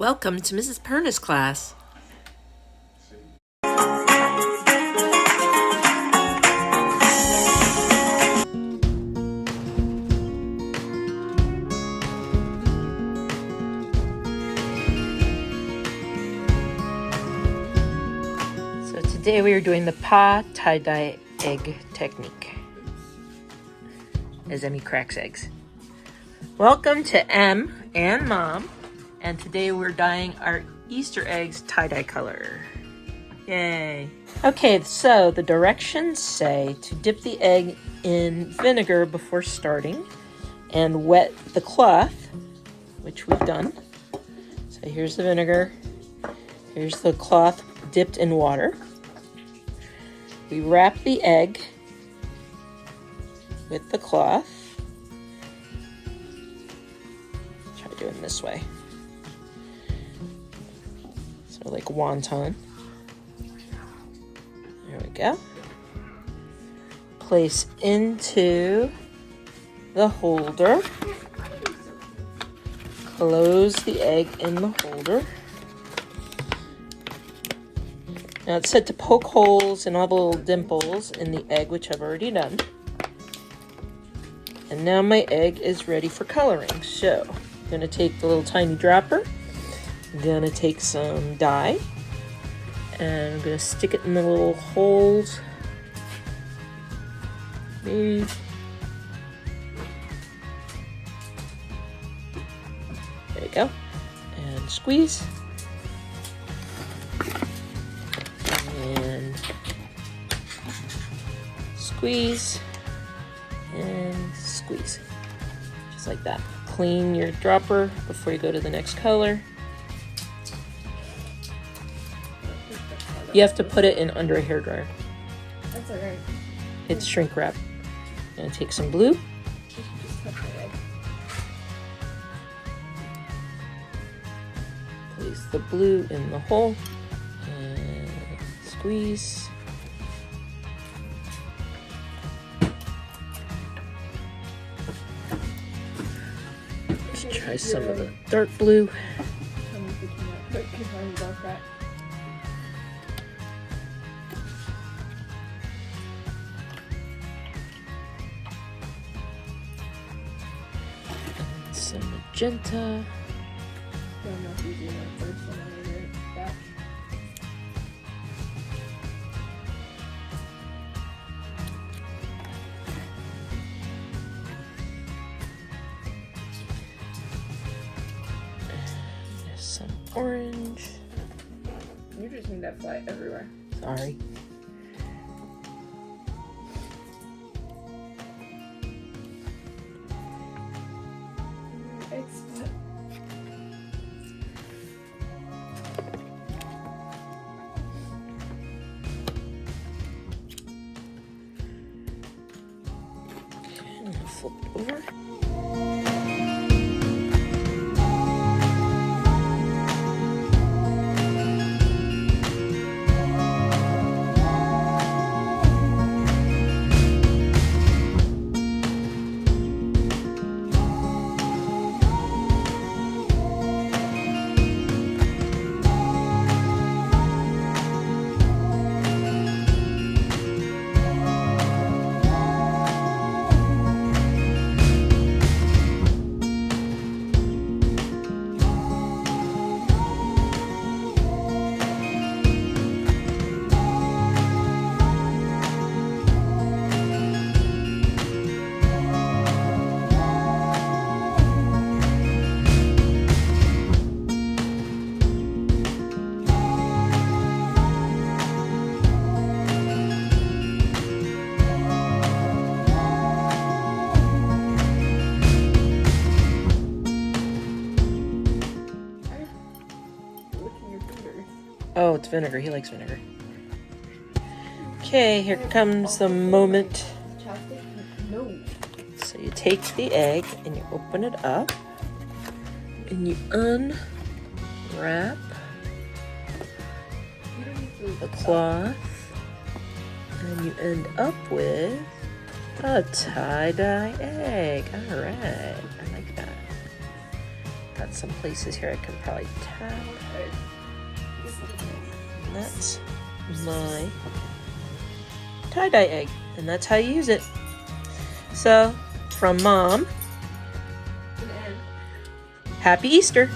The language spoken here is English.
Welcome to Mrs. Perna's class. So today we are doing the PAAS Tie-dye Egg technique as Emmy cracks eggs. Welcome to Em and Mom, and today we're dyeing our Easter eggs tie-dye color. Yay! Okay, so the directions say to dip the egg in vinegar before starting and wet the cloth, which we've done. So here's the vinegar, here's the cloth dipped in water. We wrap the egg with the cloth. Try doing this way. So like wonton. There we go. Place into the holder. Close the egg in the holder. Now it's set to poke holes in all the little dimples in the egg, which I've already done. And now my egg is ready for coloring. So I'm going to take the little tiny dropper. I'm going to take some dye. And I'm going to stick it in the little holes. Maybe. There you go. And squeeze. And squeeze. And squeeze. Just like that. Clean your dropper before you go to the next color. You have to put it in under a hairdryer. That's alright. It's shrink wrap. I'm gonna take some blue. Place the blue in the hole and squeeze. Let's try some of the dark blue. Some magenta. Don't know if you do that first one or later. Back. And some orange. You just need that fly everywhere. Sorry. Flip it over. Oh, it's vinegar. He likes vinegar. Okay, here comes the moment. No. So you take the egg and you open it up and you unwrap the cloth and you end up with a tie-dye egg. All right, I like that. Got got some places here I can probably tap. And that's my tie-dye egg, and that's how you use it. So, from Mom, Happy Easter!